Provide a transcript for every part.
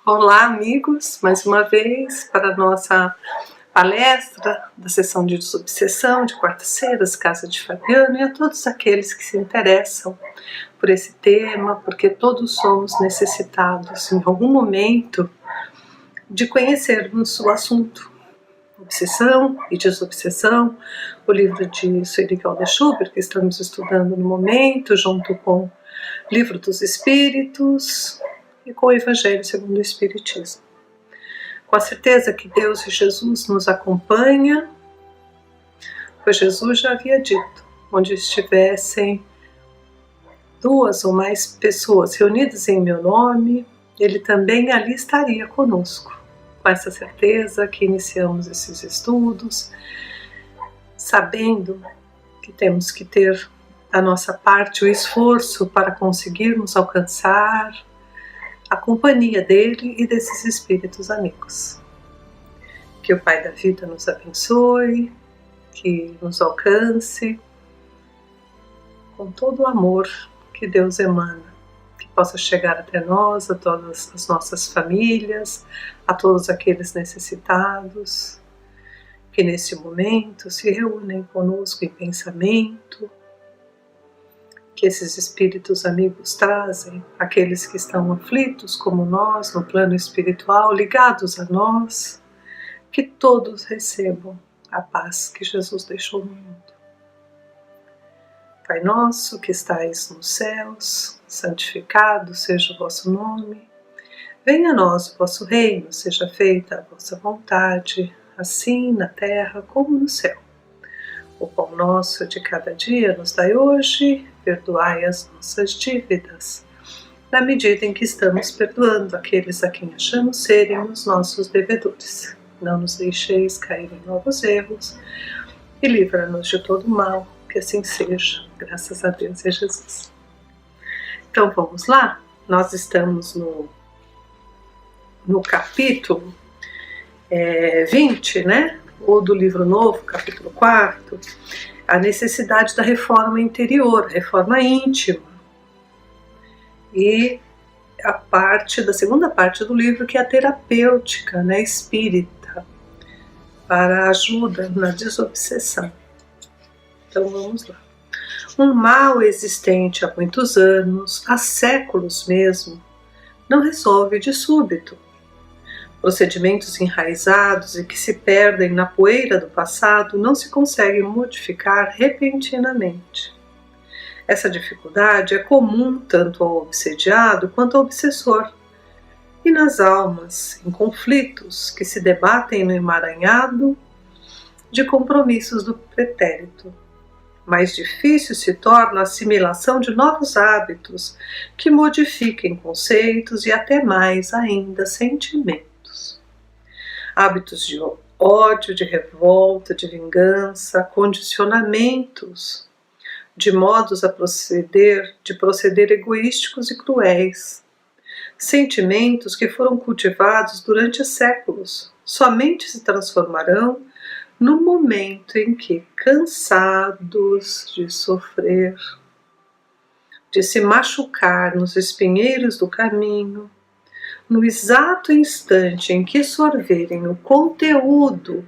Olá, amigos, mais uma vez para a nossa palestra da sessão de desobsessão de quartas-feiras, Casa de Fabiano, e a todos aqueles que se interessam por esse tema, porque todos somos necessitados em algum momento de conhecermos o assunto. Obsessão e desobsessão, o livro de Friedrich Holder Schubert, que estamos estudando no momento, junto com o Livro dos Espíritos e com o Evangelho segundo o Espiritismo. Com a certeza que Deus e Jesus nos acompanham, pois Jesus já havia dito, onde estivessem duas ou mais pessoas reunidas em meu nome, Ele também ali estaria conosco. Com essa certeza que iniciamos esses estudos, sabendo que temos que ter da nossa parte o esforço para conseguirmos alcançar a companhia dele e desses espíritos amigos. Que o Pai da Vida nos abençoe, que nos alcance com todo o amor que Deus emana, que possa chegar até nós, a todas as nossas famílias, a todos aqueles necessitados, que nesse momento se reúnem conosco em pensamento, que esses espíritos amigos trazem aqueles que estão aflitos como nós, no plano espiritual, ligados a nós, que todos recebam a paz que Jesus deixou no mundo. Pai nosso que estais nos céus, santificado seja o vosso nome, venha a nós o vosso reino, seja feita a vossa vontade, assim na terra como no céu. O pão nosso de cada dia nos dai hoje, perdoai as nossas dívidas, na medida em que estamos perdoando aqueles a quem achamos serem os nossos devedores. Não nos deixeis cair em novos erros e livra-nos de todo mal, que assim seja, graças a Deus e a Jesus. Então vamos lá, nós estamos no capítulo 20, né? Ou do livro novo, capítulo 4, a necessidade da reforma interior, reforma íntima. E da segunda parte do livro, que é a terapêutica, né, espírita, para ajuda na desobsessão. Então vamos lá. Um mal existente há muitos anos, há séculos mesmo, não resolve de súbito. Procedimentos enraizados e que se perdem na poeira do passado não se conseguem modificar repentinamente. Essa dificuldade é comum tanto ao obsediado quanto ao obsessor, e nas almas, em conflitos que se debatem no emaranhado de compromissos do pretérito. Mais difícil se torna a assimilação de novos hábitos que modifiquem conceitos e até mais ainda sentimentos. Hábitos de ódio, de revolta, de vingança, condicionamentos, de modos de proceder egoísticos e cruéis. Sentimentos que foram cultivados durante séculos, somente se transformarão no momento em que, cansados de sofrer, de se machucar nos espinheiros do caminho, no exato instante em que sorverem o conteúdo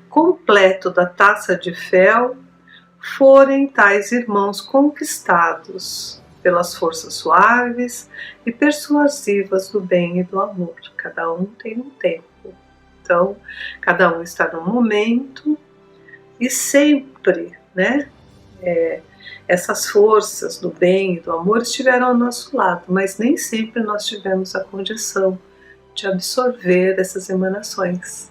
completo da taça de fel, forem tais irmãos conquistados pelas forças suaves e persuasivas do bem e do amor. Cada um tem um tempo. Então, cada um está num momento e sempre, né, essas forças do bem e do amor estiveram ao nosso lado, mas nem sempre nós tivemos a condição de absorver essas emanações.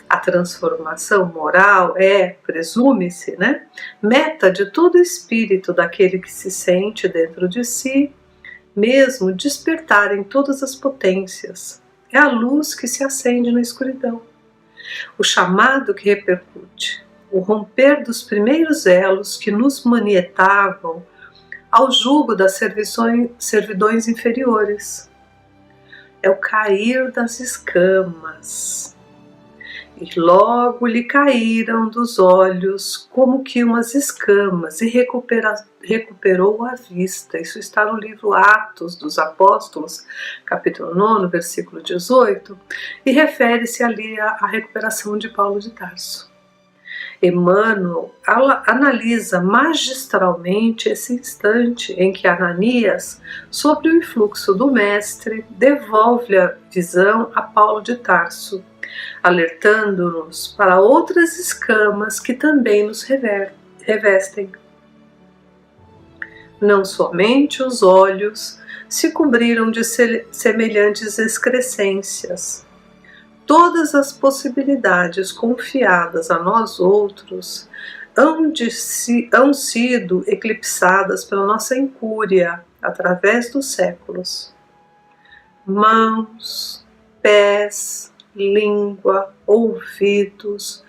A transformação moral presume-se, né, meta de todo espírito daquele que se sente dentro de si, mesmo despertar em todas as potências. É a luz que se acende na escuridão, o chamado que repercute, o romper dos primeiros elos que nos manietavam ao jugo das servidões inferiores. É o cair das escamas E logo lhe caíram dos olhos como que umas escamas, e recuperou a vista. Isso está no livro Atos dos Apóstolos, capítulo 9, versículo 18, e refere-se ali à recuperação de Paulo de Tarso. Emmanuel analisa magistralmente esse instante em que Ananias, sob o influxo do Mestre, devolve a visão a Paulo de Tarso, alertando-nos para outras escamas que também nos revestem. Não somente os olhos se cobriram de semelhantes excrescências. Todas as possibilidades confiadas a nós outros hão sido eclipsadas pela nossa incúria através dos séculos. Mãos, pés, língua, ouvidos,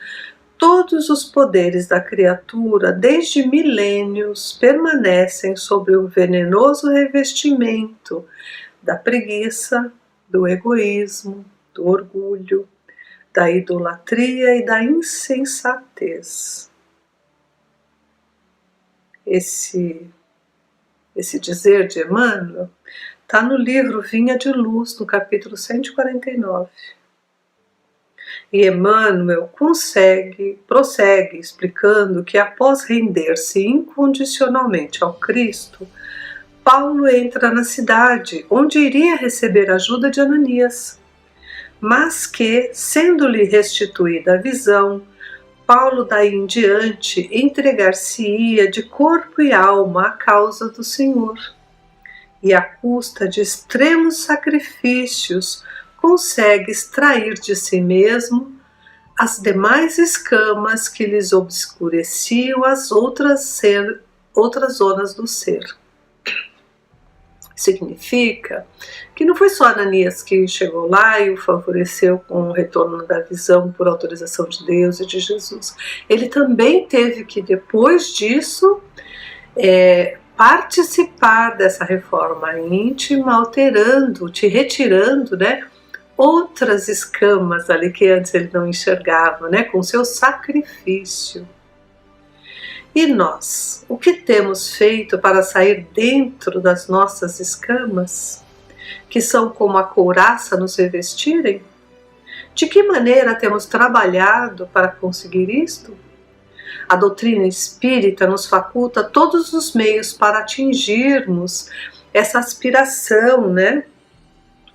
todos os poderes da criatura, desde milênios, permanecem sob o venenoso revestimento da preguiça, do egoísmo, do orgulho, da idolatria e da insensatez. Esse dizer de Emmanuel está no livro Vinha de Luz, no capítulo 149. E Emmanuel prossegue explicando que após render-se incondicionalmente ao Cristo, Paulo entra na cidade, onde iria receber a ajuda de Ananias, mas que, sendo-lhe restituída a visão, Paulo daí em diante entregar-se-ia de corpo e alma à causa do Senhor, e à custa de extremos sacrifícios consegue extrair de si mesmo as demais escamas que lhes obscureciam as outras zonas do ser. Significa que não foi só Ananias que chegou lá e o favoreceu com o retorno da visão por autorização de Deus e de Jesus. Ele também teve que, depois disso, participar dessa reforma íntima, retirando, outras escamas ali que antes ele não enxergava, com seu sacrifício. E nós, o que temos feito para sair dentro das nossas escamas, que são como a couraça nos revestirem? De que maneira temos trabalhado para conseguir isto? A doutrina espírita nos faculta todos os meios para atingirmos essa aspiração,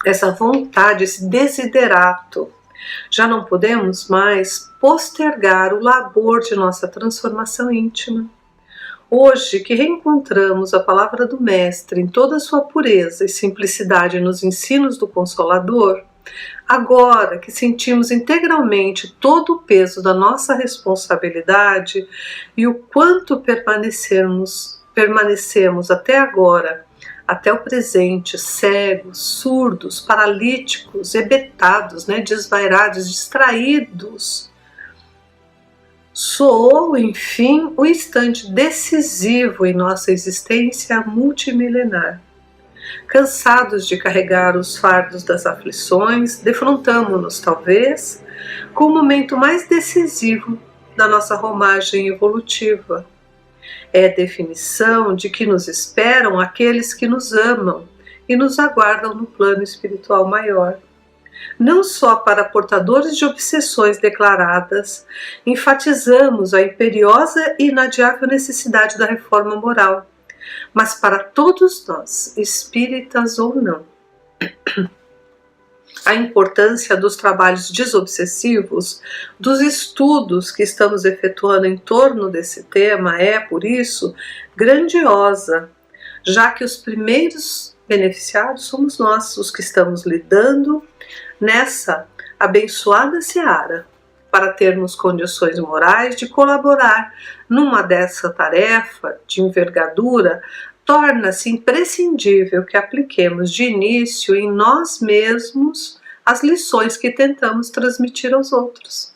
essa vontade, esse desiderato. Já não podemos mais postergar o labor de nossa transformação íntima. Hoje que reencontramos a palavra do Mestre em toda a sua pureza e simplicidade nos ensinos do Consolador, agora que sentimos integralmente todo o peso da nossa responsabilidade e o quanto permanecemos até agora, até o presente, cegos, surdos, paralíticos, hebetados, desvairados, distraídos, soou, enfim, o instante decisivo em nossa existência multimilenar. Cansados de carregar os fardos das aflições, defrontamo-nos, talvez, com o momento mais decisivo da nossa romagem evolutiva. É a definição de que nos esperam aqueles que nos amam e nos aguardam no plano espiritual maior. Não só para portadores de obsessões declaradas, enfatizamos a imperiosa e inadiável necessidade da reforma moral, mas para todos nós, espíritas ou não. A importância dos trabalhos desobsessivos, dos estudos que estamos efetuando em torno desse tema é, por isso, grandiosa, já que os primeiros beneficiados somos nós, os que estamos lidando nessa abençoada seara, para termos condições morais de colaborar numa dessa tarefa de envergadura. Torna-se imprescindível que apliquemos de início em nós mesmos as lições que tentamos transmitir aos outros.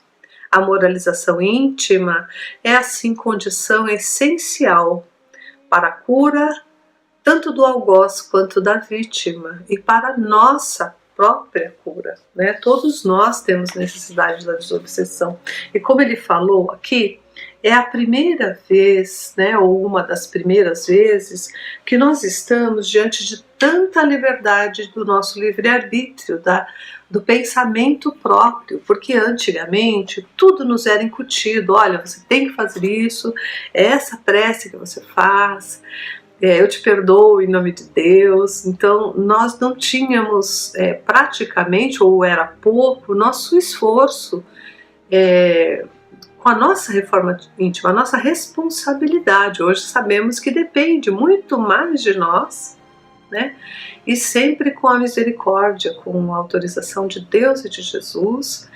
A moralização íntima é assim condição essencial para a cura tanto do algoz quanto da vítima e para nossa própria cura, né? Todos nós temos necessidade da desobsessão. E como ele falou aqui, é a primeira vez, né, ou uma das primeiras vezes, que nós estamos diante de tanta liberdade do nosso livre-arbítrio, do pensamento próprio, porque antigamente tudo nos era incutido. Olha, você tem que fazer isso, é essa prece que você faz, eu te perdoo em nome de Deus. Então nós não tínhamos praticamente, ou era pouco, nosso esforço com a nossa reforma íntima, a nossa responsabilidade. Hoje sabemos que depende muito mais de nós, né? E sempre com a misericórdia, com a autorização de Deus e de Jesus,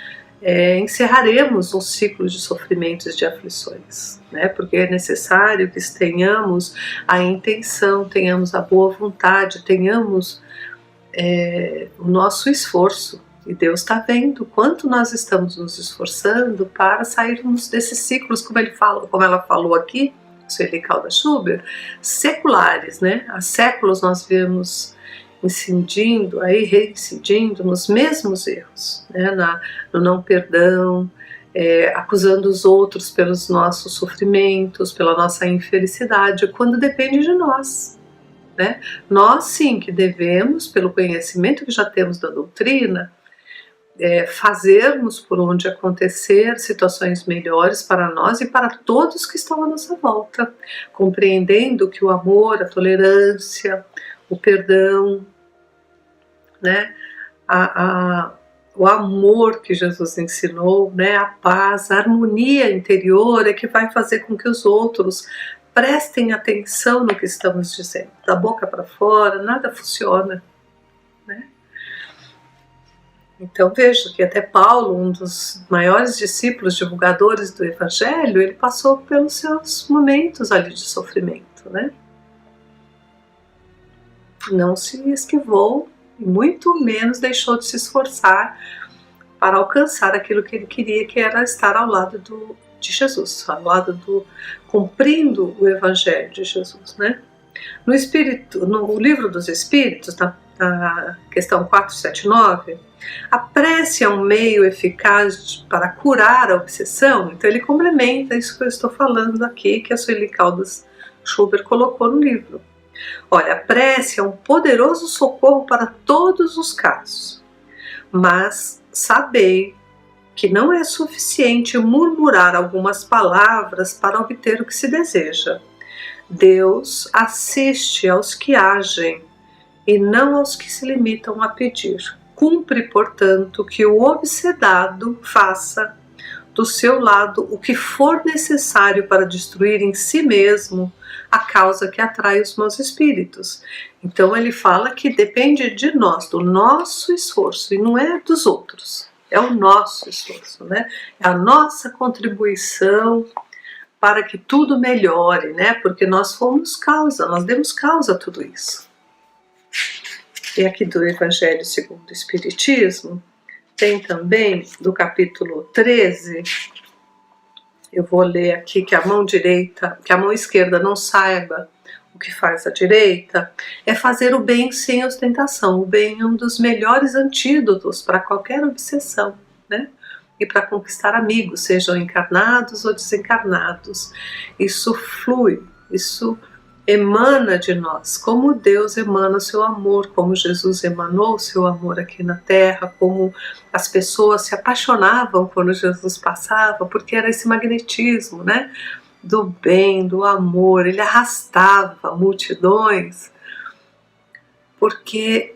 encerraremos um ciclo de sofrimentos e de aflições, né? Porque é necessário que tenhamos a intenção, tenhamos a boa vontade, tenhamos o nosso esforço. E Deus está vendo quanto nós estamos nos esforçando para sairmos desses ciclos, como ela falou aqui, Sueli Caldas Schubert, seculares, né? Há séculos nós vemos incidindo, reincidindo nos mesmos erros, né? No não perdão, acusando os outros pelos nossos sofrimentos, pela nossa infelicidade, quando depende de nós, né? Nós sim que devemos, pelo conhecimento que já temos da doutrina, fazermos por onde acontecer situações melhores para nós e para todos que estão à nossa volta, compreendendo que o amor, a tolerância, o perdão, né, o amor que Jesus ensinou, né, a paz, a harmonia interior é que vai fazer com que os outros prestem atenção no que estamos dizendo. Da boca para fora nada funciona, né? Então veja que até Paulo, um dos maiores discípulos divulgadores do Evangelho, ele passou pelos seus momentos ali de sofrimento, né? Não se esquivou e muito menos deixou de se esforçar para alcançar aquilo que ele queria, que era estar ao lado de Jesus, ao lado cumprindo o Evangelho de Jesus, né? No Livro dos Espíritos, na questão 479, a prece é um meio eficaz para curar a obsessão. Então ele complementa isso que eu estou falando aqui, que a Sueli Caldas Schubert colocou no livro. Olha, a prece é um poderoso socorro para todos os casos, mas sabei que não é suficiente murmurar algumas palavras para obter o que se deseja. Deus assiste aos que agem e não aos que se limitam a pedir. Cumpre, portanto, que o obsedado faça do seu lado o que for necessário para destruir em si mesmo a causa que atrai os maus espíritos. Então ele fala que depende de nós, do nosso esforço, e não é dos outros, é o nosso esforço, né? É a nossa contribuição para que tudo melhore, né? Porque nós fomos causa, nós demos causa a tudo isso. E aqui do Evangelho segundo o Espiritismo, tem também do capítulo 13, eu vou ler aqui, que a mão esquerda não saiba o que faz a direita, é fazer o bem sem ostentação. O bem é um dos melhores antídotos para qualquer obsessão, né? E para conquistar amigos, sejam encarnados ou desencarnados. Isso flui, isso emana de nós, como Deus emana o seu amor, como Jesus emanou o seu amor aqui na Terra, como as pessoas se apaixonavam quando Jesus passava, porque era esse magnetismo, né? Do bem, do amor. Ele arrastava multidões, porque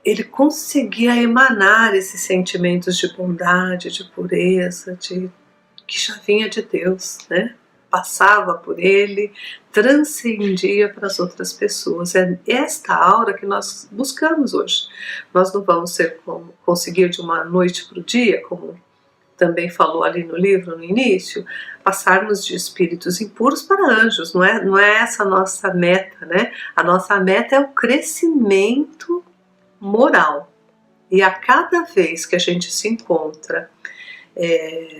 ele conseguia emanar esses sentimentos de bondade, de pureza, que já vinha de Deus, né? Passava por ele, transcendia para as outras pessoas. É esta aura que nós buscamos hoje. Nós não vamos conseguir de uma noite para o dia, como também falou ali no livro, no início, passarmos de espíritos impuros para anjos. Não é essa a nossa meta, né? A nossa meta é o crescimento moral. E a cada vez que a gente se encontra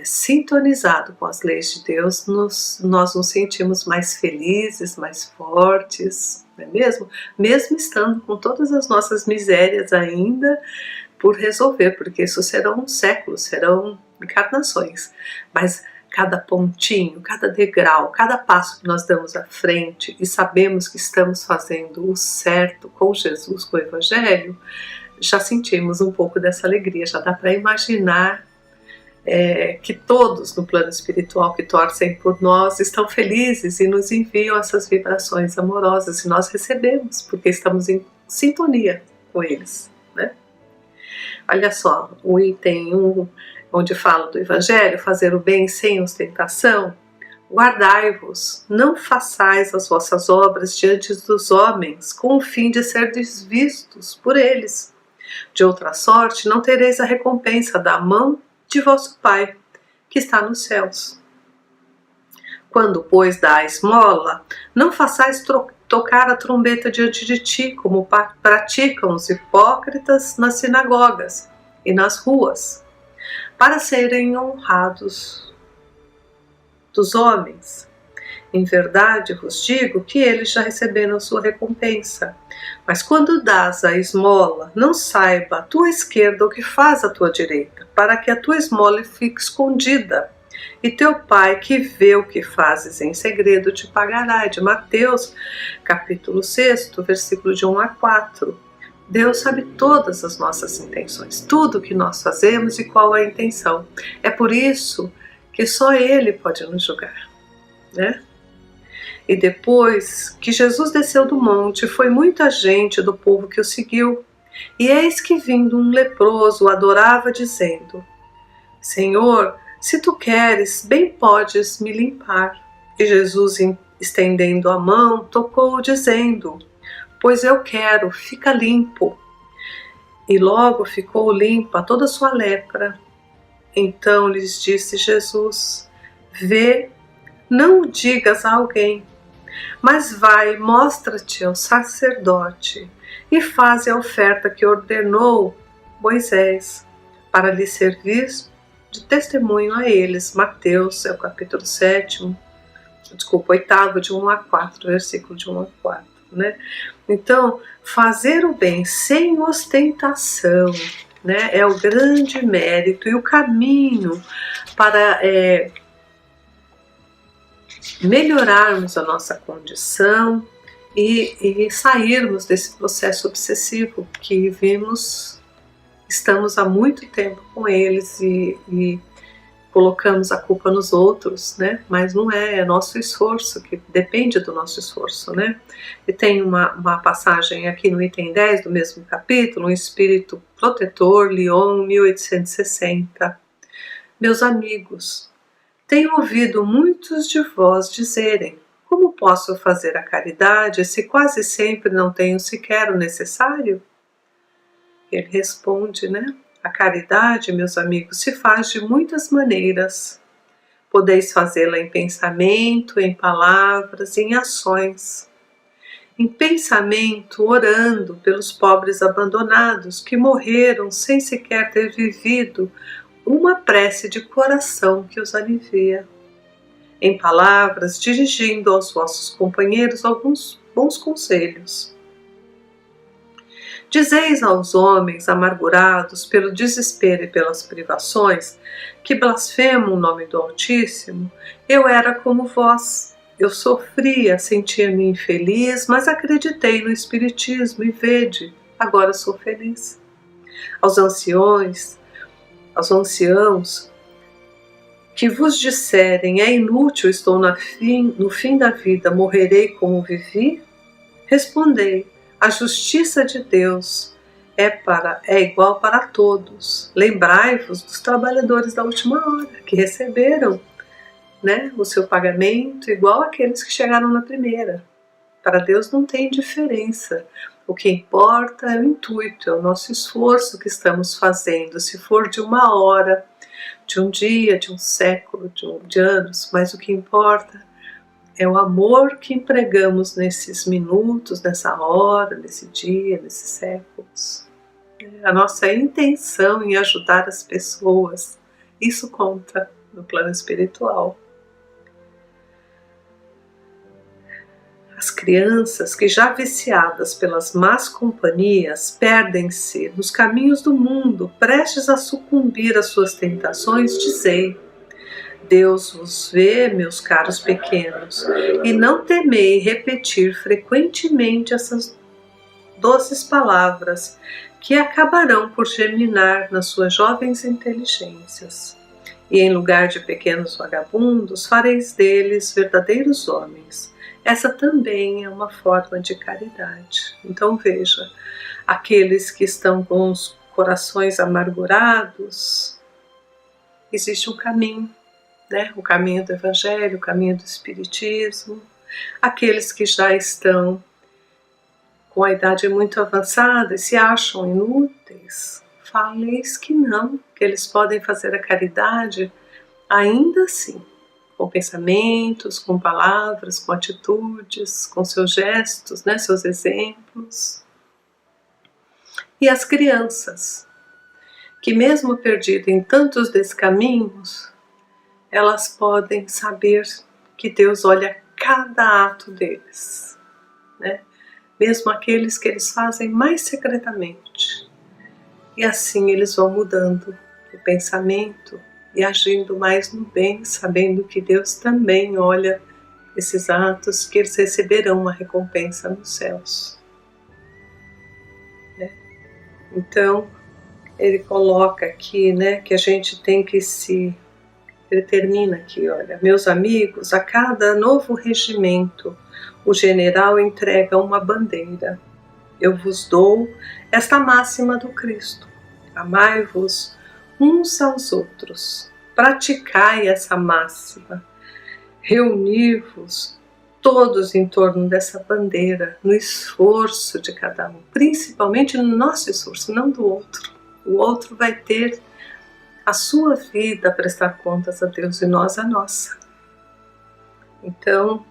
sintonizado com as leis de Deus, nós nos sentimos mais felizes, mais fortes, não é mesmo? Mesmo estando com todas as nossas misérias ainda, por resolver, porque isso serão séculos, serão encarnações, mas cada pontinho, cada degrau, cada passo que nós damos à frente e sabemos que estamos fazendo o certo com Jesus, com o Evangelho, já sentimos um pouco dessa alegria, já dá para imaginar que todos no plano espiritual que torcem por nós estão felizes e nos enviam essas vibrações amorosas e nós recebemos, porque estamos em sintonia com eles, né? Olha só, o item 1, onde fala do Evangelho, fazer o bem sem ostentação. Guardai-vos, não façais as vossas obras diante dos homens, com o fim de serdes vistos por eles. De outra sorte, não tereis a recompensa da mão de vosso Pai, que está nos céus. Quando, pois, dá a esmola, não façais tocar a trombeta diante de ti, como praticam os hipócritas nas sinagogas e nas ruas, para serem honrados dos homens. Em verdade vos digo que eles já receberam sua recompensa. Mas quando dás a esmola, não saiba a tua esquerda o que faz a tua direita, para que a tua esmola fique escondida, e teu Pai que vê o que fazes em segredo te pagará. De Mateus, capítulo 6, versículo de 1 a 4. Deus sabe todas as nossas intenções, tudo o que nós fazemos e qual a intenção. É por isso que só Ele pode nos julgar, né? E depois que Jesus desceu do monte, foi muita gente do povo que o seguiu. E eis que vindo um leproso o adorava, dizendo: Senhor, se tu queres, bem podes me limpar. E Jesus, estendendo a mão, tocou-o, dizendo: Pois eu quero, fica limpo. E logo ficou limpa toda a sua lepra. Então lhes disse Jesus: Vê, não o digas a alguém, mas vai, mostra-te ao sacerdote e faze a oferta que ordenou Moisés, para lhe servir de testemunho a eles. Mateus, o capítulo 8, de 1 a 4, versículo de 1 a 4. Né? Então, fazer o bem sem ostentação, né, é o grande mérito e o caminho para melhorarmos a nossa condição e sairmos desse processo obsessivo que estamos há muito tempo com eles e colocamos a culpa nos outros, né? Mas não é nosso esforço, que depende do nosso esforço, né? E tem uma passagem aqui no item 10 do mesmo capítulo, um espírito protetor, Lyon, 1860. Meus amigos, tenho ouvido muitos de vós dizerem: como posso fazer a caridade se quase sempre não tenho sequer o necessário? Ele responde, né? A caridade, meus amigos, se faz de muitas maneiras. Podeis fazê-la em pensamento, em palavras, em ações. Em pensamento, orando pelos pobres abandonados que morreram sem sequer ter vivido uma prece de coração que os alivia. Em palavras, dirigindo aos vossos companheiros alguns bons conselhos. Dizeis aos homens amargurados pelo desespero e pelas privações, que blasfemam o nome do Altíssimo: eu era como vós. Eu sofria, sentia-me infeliz, mas acreditei no Espiritismo e vede, agora sou feliz. Aos anciãos que vos disserem: é inútil, estou no fim da vida, morrerei como vivi, respondei: a justiça de Deus é igual para todos. Lembrai-vos dos trabalhadores da última hora, que receberam, né, o seu pagamento igual àqueles que chegaram na primeira. Para Deus não tem diferença. O que importa é o intuito, é o nosso esforço que estamos fazendo, se for de uma hora, de um dia, de um século, de anos, mas o que importa é o amor que empregamos nesses minutos, nessa hora, nesse dia, nesses séculos. A nossa intenção em ajudar as pessoas, isso conta no plano espiritual. As crianças que já viciadas pelas más companhias perdem-se nos caminhos do mundo, prestes a sucumbir às suas tentações, dizei: Deus vos vê, meus caros pequenos, e não temei repetir frequentemente essas doces palavras que acabarão por germinar nas suas jovens inteligências. E em lugar de pequenos vagabundos, fareis deles verdadeiros homens. Essa também é uma forma de caridade. Então veja, aqueles que estão com os corações amargurados, existe um caminho, né? O caminho do Evangelho, o caminho do Espiritismo. Aqueles que já estão com a idade muito avançada e se acham inúteis, faleis que não, que eles podem fazer a caridade ainda assim, com pensamentos, com palavras, com atitudes, com seus gestos, né, seus exemplos. E as crianças, que mesmo perdidas em tantos descaminhos, elas podem saber que Deus olha cada ato deles, né? Mesmo aqueles que eles fazem mais secretamente. E assim eles vão mudando o pensamento e agindo mais no bem, sabendo que Deus também olha esses atos, que eles receberão uma recompensa nos céus. Né? Então, ele coloca aqui, né, que a gente tem que ele termina aqui, olha, meus amigos, a cada novo regimento, o general entrega uma bandeira. Eu vos dou esta máxima do Cristo: amai-vos uns aos outros. Praticai essa máxima. Reuni-vos todos em torno dessa bandeira, no esforço de cada um, principalmente no nosso esforço, não do outro. O outro vai ter a sua vida a prestar contas a Deus e nós a nossa. Então,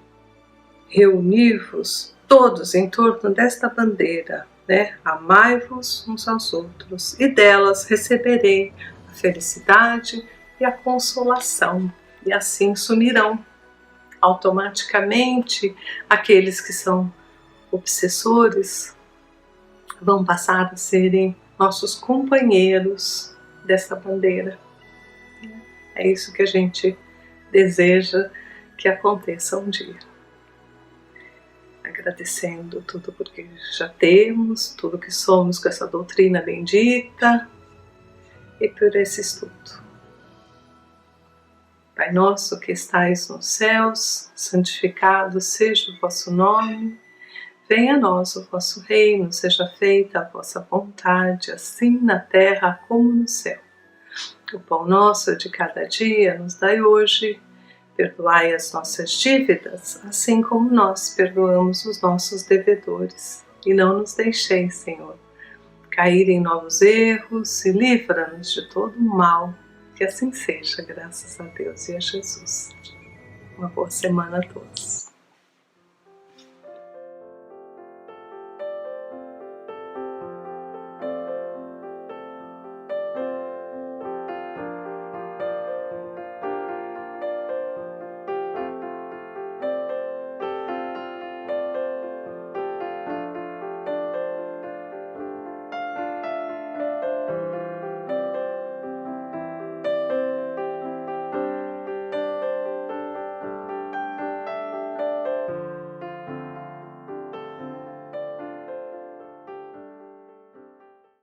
reuni-vos todos em torno desta bandeira, né? Amai-vos uns aos outros, e delas receberei a felicidade e a consolação, e assim sumirão automaticamente aqueles que são obsessores, vão passar a serem nossos companheiros dessa bandeira. É isso que a gente deseja que aconteça um dia. Agradecendo tudo porque já temos, tudo que somos com essa doutrina bendita e por esse estudo. Pai nosso que estais nos céus, santificado seja o vosso nome, venha a nós o vosso reino, seja feita a vossa vontade, assim na terra como no céu. O pão nosso de cada dia nos dai hoje. Perdoai as nossas dívidas, assim como nós perdoamos os nossos devedores. E não nos deixeis, Senhor, cair em novos erros e livra-nos de todo o mal. Que assim seja, graças a Deus e a Jesus. Uma boa semana a todos.